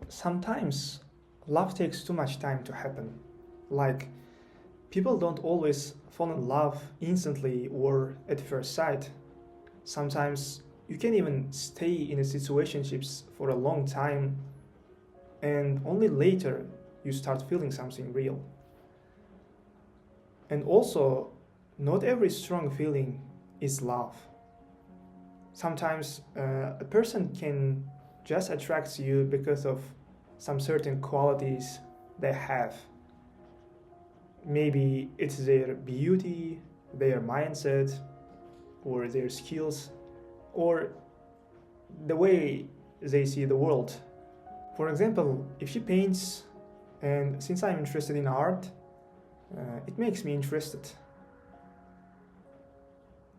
Sometimes love takes too much time to happen. Like, people don't always fall in love instantly or at first sight. Sometimes you can even stay in a situationships for a long time and only later you start feeling something real. And also, not every strong feeling is love. Sometimes a person can just attract you because of some certain qualities they have. Maybe it's their beauty, their mindset, or their skills, or the way they see the world. For example, if she paints, and since I'm interested in art, it makes me interested.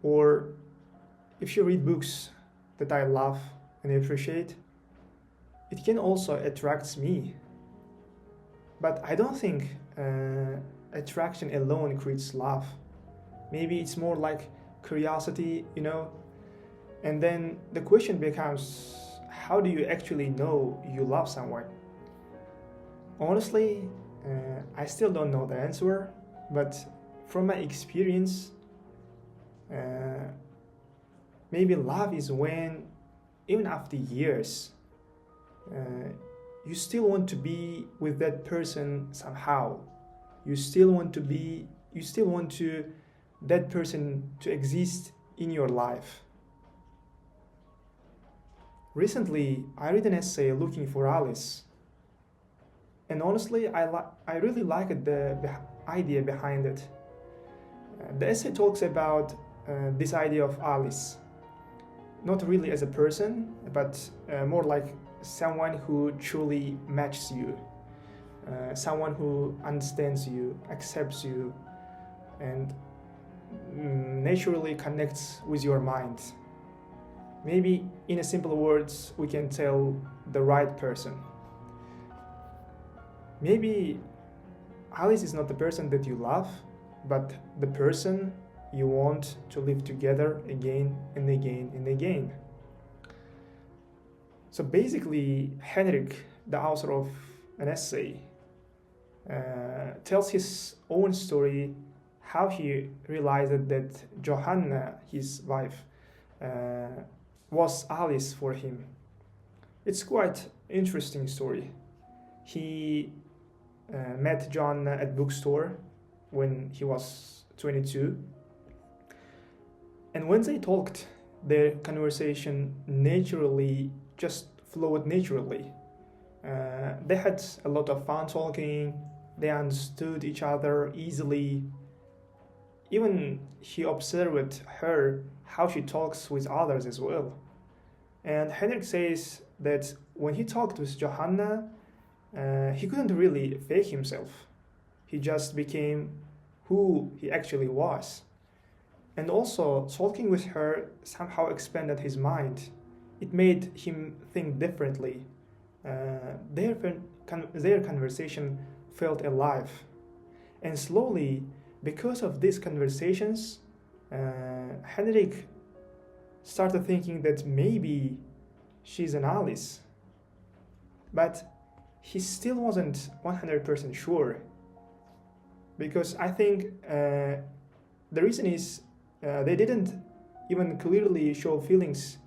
Or if she read books that I love and appreciate, it can also attract me. But I don't think attraction alone creates love. Maybe it's more like curiosity. And then the question becomes, how do you actually know you love someone? Honestly, I still don't know the answer, but from my experience, uh, maybe love is when, even after years, uh, you still want to be with that person somehow. You still want to that person to exist in your life. Recently, I read an essay looking for Alice, and honestly, I really liked the idea behind it. The essay talks about this idea of Alice, not really as a person, but more like someone who truly matches you, someone who understands you, accepts you, and naturally connects with your mind. Maybe in a simple words, we can tell the right person. Maybe Alice is not the person that you love, but the person you want to live together again and again and again. So basically, Henrik, the author of an essay, tells his own story how he realized that Johanna, his wife, uh, was Alice for him. It's quite interesting story. He met John at bookstore when he was 22, and when they talked, their conversation naturally just flowed naturally. They had a lot of fun talking. They understood each other easily. Even he observed her how she talks with others as well. And Henrik says that when he talked with Johanna, he couldn't really fake himself. He just became who he actually was. And also, talking with her somehow expanded his mind. It made him think differently. Their conversation felt alive. And slowly, because of these conversations, Henrik started thinking that maybe she's an Alice. But he still wasn't 100% sure. Because I think the reason is they didn't even clearly show feelings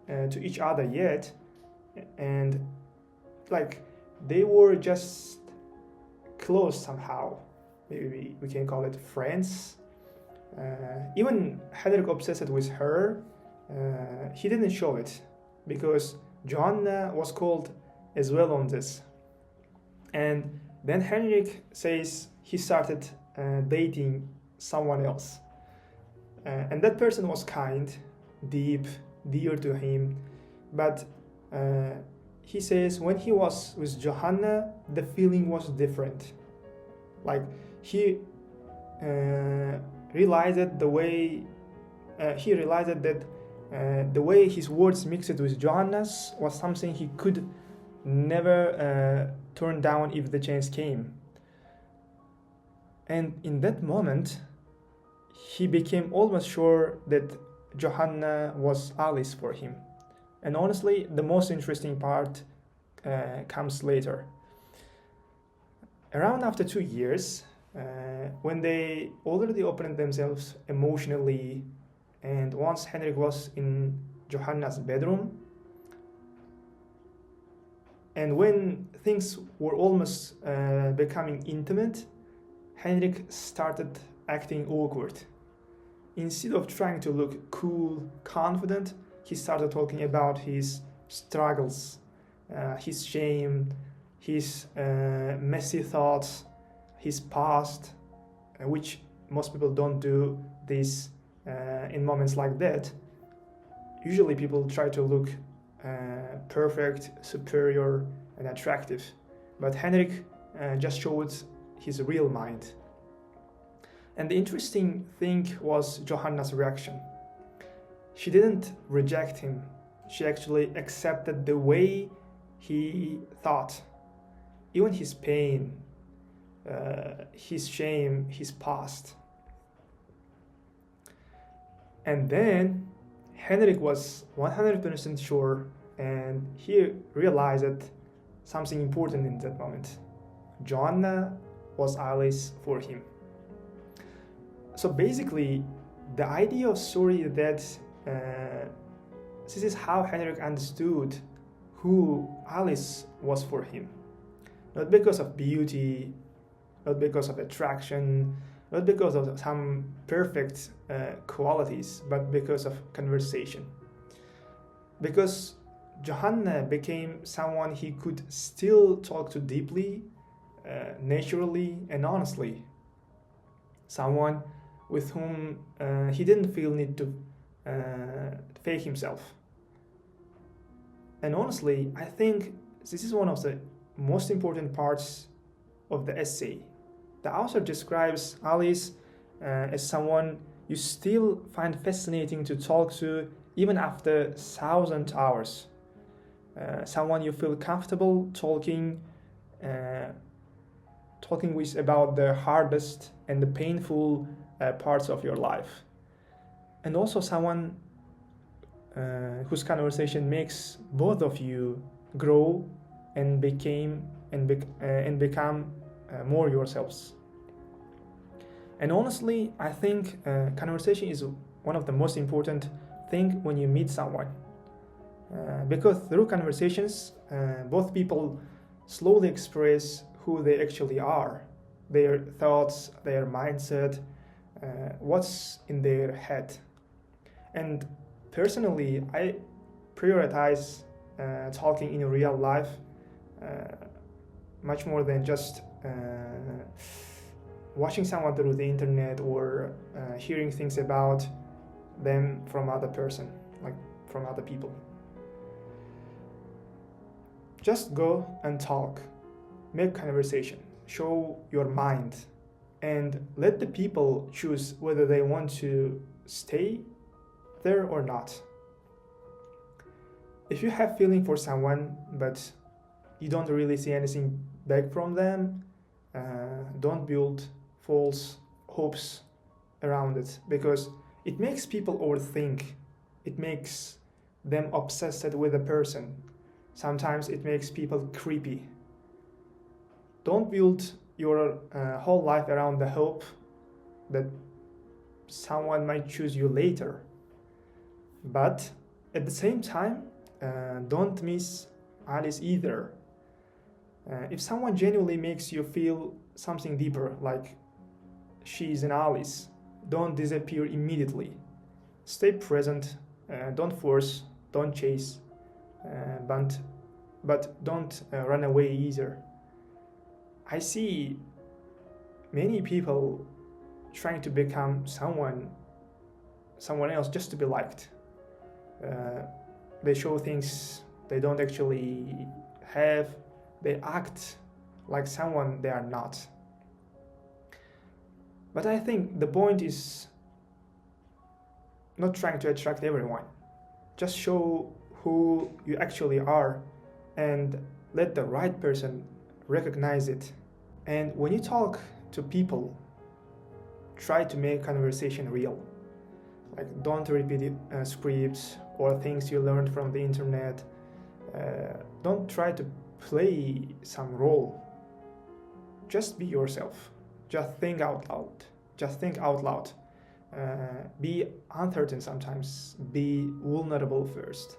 to each other yet. And like they were just close somehow. Maybe we can call it friends. Even Henrik obsessed with her, he didn't show it because John was called as well on this. And then Henrik says he started dating someone else. And that person was kind, deep, dear to him. But he says when he was with Johanna, the feeling was different. Like he realized that the way his words mixed with Johanna's was something he could never turn down if the chance came. And in that moment, he became almost sure that Johanna was Alice for him. And honestly, the most interesting part comes later. Around after 2 years, when they already opened themselves emotionally, and once Henrik was in Johanna's bedroom, and when things were almost becoming intimate, Henrik started acting awkward. Instead of trying to look cool, confident, he started talking about his struggles, his shame, his messy thoughts, his past, which most people don't do this in moments like that. Usually people try to look perfect, superior, and attractive. But Henrik just showed his real mind. And the interesting thing was Johanna's reaction. She didn't reject him. She actually accepted the way he thought. Even his pain, his shame, his past. And then Henrik was 100% sure, and he realized something important in that moment. Joanna was Alice for him. So basically, the idea of story is that this is how Henrik understood who Alice was for him. Not because of beauty, not because of attraction, not because of some perfect qualities, but because of conversation. Because Johanna became someone he could still talk to deeply, naturally, and honestly. Someone with whom he didn't feel need to fake himself. And honestly, I think this is one of the most important parts of the essay. The author describes Alice as someone you still find fascinating to talk to even after 1,000 hours. Someone you feel comfortable talking with about the hardest and the painful parts of your life. And also someone whose conversation makes both of you grow and become more yourselves. And honestly, I think conversation is one of the most important thing when you meet someone. Because through conversations, both people slowly express who they actually are, their thoughts, their mindset, what's in their head. And personally, I prioritize talking in real life much more than just watching someone through the internet or hearing things about them from other person, like from other people. Just go and talk, make conversation, show your mind, and let the people choose whether they want to stay there or not. If you have feeling for someone but you don't really see anything back from them, don't build false hopes around it, because it makes people overthink. It makes them obsessed with a person. Sometimes it makes people creepy. Don't build your whole life around the hope that someone might choose you later. But at the same time, don't miss Alice either. If someone genuinely makes you feel something deeper, like she's an Alice, don't disappear immediately. Stay present, don't force, don't chase, but don't run away either. I see many people trying to become someone else just to be liked. They show things they don't actually have. They act like someone they are not. But I think the point is not trying to attract everyone. Just show who you actually are and let the right person recognize it. And when you talk to people, try to make conversation real. Like, don't repeat scripts or things you learned from the internet. Don't try to play some role. Just be yourself. Just think out loud. Just think out loud. Be uncertain sometimes. Be vulnerable first.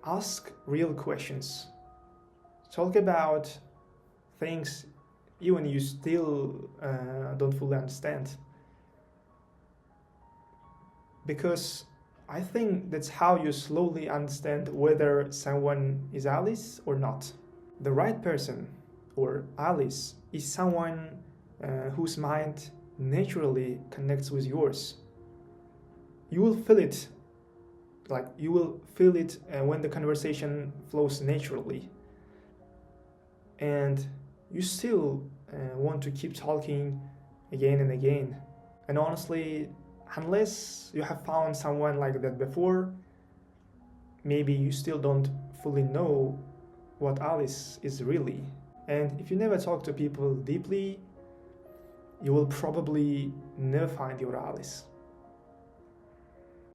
Ask real questions. Talk about things even you still don't fully understand. Because I think that's how you slowly understand whether someone is Alice or not. The right person or Alice is someone whose mind naturally connects with yours. You will feel it, when the conversation flows naturally. And you still want to keep talking again and again. And honestly, unless you have found someone like that before, maybe you still don't fully know what Alice is really. And if you never talk to people deeply, you will probably never find your Alice.